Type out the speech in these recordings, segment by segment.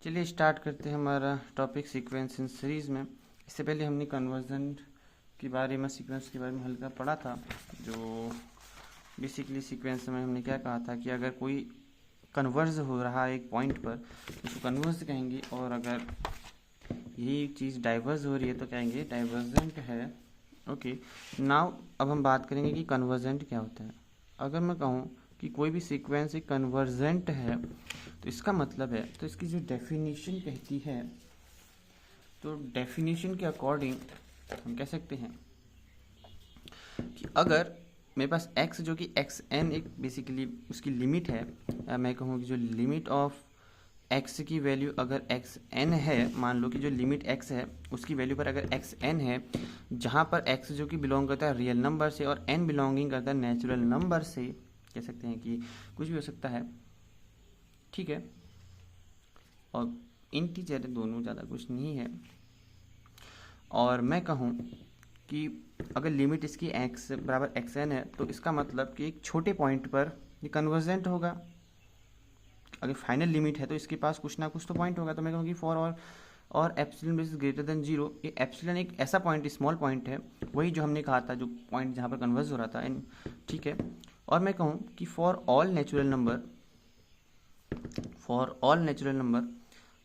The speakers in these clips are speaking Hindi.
चलिए स्टार्ट करते हैं हमारा टॉपिक सीक्वेंस इन सीरीज़ में। इससे पहले हमने कन्वर्जन के बारे में, सीक्वेंस के बारे में हल्का पढ़ा था। जो बेसिकली सीक्वेंस में हमने क्या कहा था कि अगर कोई कन्वर्ज हो रहा है एक पॉइंट पर तो उसको कन्वर्ज कहेंगे, और अगर यही चीज़ डाइवर्ज हो रही है तो कहेंगे डाइवर्जेंट है। ओके, नाउ अब हम बात करेंगे कि कन्वर्जेंट क्या होता है। अगर मैं कहूँ कि कोई भी सीक्वेंस एक कन्वर्जेंट है तो इसका मतलब है, तो इसकी जो डेफिनेशन कहती है, तो डेफिनेशन के अकॉर्डिंग हम कह सकते हैं कि अगर मेरे पास x जो कि एक्स एन एक बेसिकली उसकी लिमिट है, मैं कहूँ कि जो लिमिट ऑफ x की वैल्यू अगर एक्स एन है, मान लो कि जो लिमिट x है उसकी वैल्यू पर अगर एक्स एन है, जहाँ पर x जो कि बिलोंग करता है रियल नंबर से और n बिलोंगिंग करता है नेचुरल नंबर से, कह सकते हैं कि कुछ भी हो सकता है, ठीक है, और इंटीजर दोनों, ज़्यादा कुछ नहीं है। और मैं कहूँ कि अगर लिमिट इसकी x बराबर एक्स एन है तो इसका मतलब कि एक छोटे पॉइंट पर ये कन्वर्जेंट होगा। अगर फाइनल लिमिट है तो इसके पास कुछ ना कुछ तो पॉइंट होगा। तो मैं कहूँगी फॉर और epsilon is greater than zero, ये एप्सिलॉन एक ऐसा पॉइंट, स्मॉल पॉइंट है, वही जो हमने कहा था, जो पॉइंट जहाँ पर कन्वर्ज हो रहा था, ठीक है। और मैं कहूँ कि फॉर ऑल नेचुरल नंबर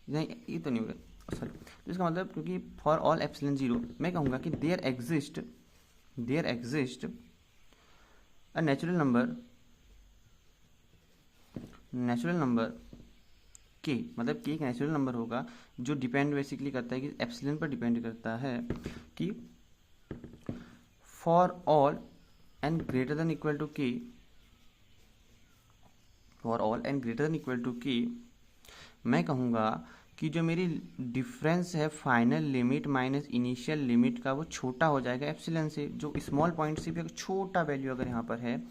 नहीं, ये तो नहीं होगा सर, तो इसका मतलब क्योंकि फॉर ऑल एप्सिलॉन जीरो मैं कहूँगा कि there exist a natural number k, मतलब के एक नेचुरल नंबर होगा जो डिपेंड बेसिकली करता है कि एप्सिलॉन पर डिपेंड करता है कि for all n greater than equal to k, for all n greater than equal to k, मैं कहूँगा कि जो मेरी डिफरेंस है final limit minus initial limit का, वो छोटा हो जाएगा एप्सिलॉन से। जो स्मॉल पॉइंट से भी अगर छोटा वैल्यू अगर यहाँ पर है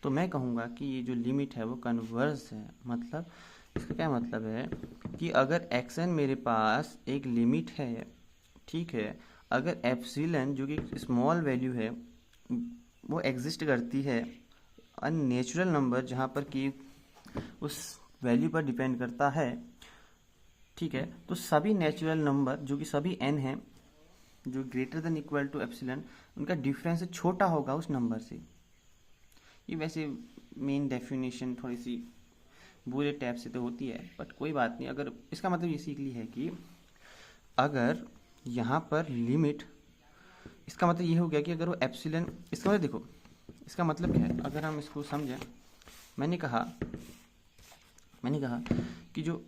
तो मैं कहूँगा कि ये जो लिमिट है वो कन्वर्स है। मतलब इसका क्या मतलब है कि अगर एक्स एन मेरे पास एक लिमिट है, ठीक है, अगर एप्सिलॉन जो कि स्मॉल वैल्यू है वो एग्जिस्ट करती है, अननेचुरल नंबर जहाँ पर कि उस वैल्यू पर डिपेंड करता है, ठीक है, तो सभी नेचुरल नंबर जो कि सभी n हैं जो greater than equal to epsilon, उनका डिफरेंस छोटा होगा उस नंबर से। ये वैसे मेन डेफिनेशन थोड़ी सी बुरे टाइप से तो होती है, बट कोई बात नहीं। अगर इसका मतलब ये सीख ली है कि अगर यहाँ पर लिमिट, इसका मतलब ये हो गया कि अगर वो एप्सिलॉन, इसका मतलब देखो इसका मतलब क्या है, अगर हम इसको समझें, मैंने कहा कि जो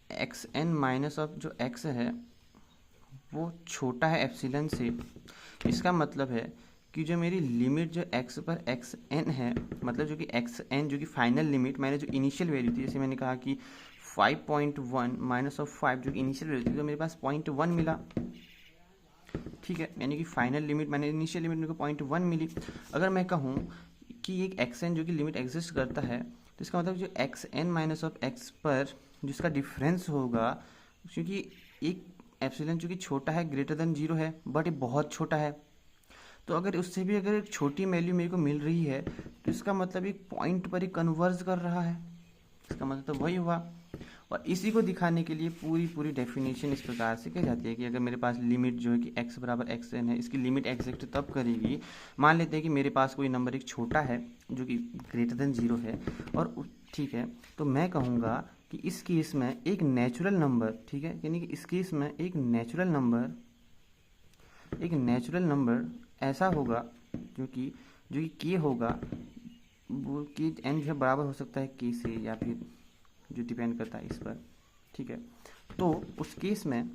एक्स एन माइनस ऑफ जो एक्स है वो छोटा है एप्सिलॉन से। इसका मतलब है कि जो मेरी लिमिट जो एक्स पर एक्स एन है, मतलब जो कि एक्स एन जो कि फाइनल लिमिट मैंने जो इनिशियल वैल्यू थी, जैसे मैंने कहा कि 5.1 माइनस ऑफ 5 जो कि इनिशियल वैल्यू थी, तो मेरे पास 0.1 मिला, ठीक है, यानी कि फाइनल लिमिट मैंने इनिशियल लिमिट मेरे को 0.1 मिली। अगर मैं कहूँ कि एक एक्स एन जो कि लिमिट एग्जिस्ट करता है, तो इसका मतलब जो x n minus of x पर जिसका डिफरेंस होगा, क्योंकि एक एप्सिलॉन जो कि छोटा है, ग्रेटर देन जीरो है, बट ये बहुत छोटा है, तो अगर उससे भी अगर एक छोटी वैल्यू मेरे को मिल रही है तो इसका मतलब एक पॉइंट पर ही कन्वर्ज कर रहा है। इसका मतलब तो वही हुआ। और इसी को दिखाने के लिए पूरी डेफिनेशन इस प्रकार से की जाती है कि अगर मेरे पास लिमिट जो है कि x बराबर एक्स एन है, इसकी लिमिट एग्जैक्ट तब करेगी, मान लेते हैं कि मेरे पास कोई नंबर एक छोटा है जो कि ग्रेटर देन जीरो है, और ठीक है, तो मैं कहूँगा कि इस केस में एक नेचुरल नंबर, ठीक है, यानी कि इस केस में एक नेचुरल नंबर ऐसा होगा जो कि के होगा, वो के एन जो है बराबर हो सकता है के से, या फिर जो डिपेंड करता है इस पर, ठीक है। तो उस केस में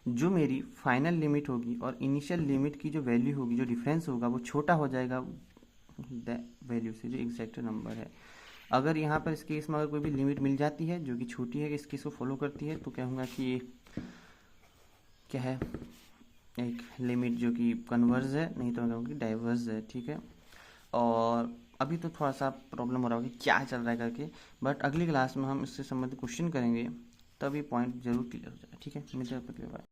जो मेरी फाइनल लिमिट होगी और इनिशियल लिमिट की जो वैल्यू होगी, जो डिफरेंस होगा, वो छोटा हो जाएगा वैल्यू से जो एग्जैक्ट नंबर है। अगर यहाँ पर इस केस में अगर कोई भी लिमिट मिल जाती है जो कि छोटी है, इस केस को फॉलो करती है, तो कहूँगा कि ये क्या है, एक लिमिट जो कि कन्वर्ज है, नहीं तो मैं कहूँगी डाइवर्ज है, ठीक है। और अभी तो थोड़ा सा प्रॉब्लम हो रहा होगा कि क्या चल रहा है करके, बट अगली क्लास में हम इससे संबंधित क्वेश्चन करेंगे, तब ये पॉइंट जरूर क्लियर हो जाएगा, ठीक है। मिलते हैं।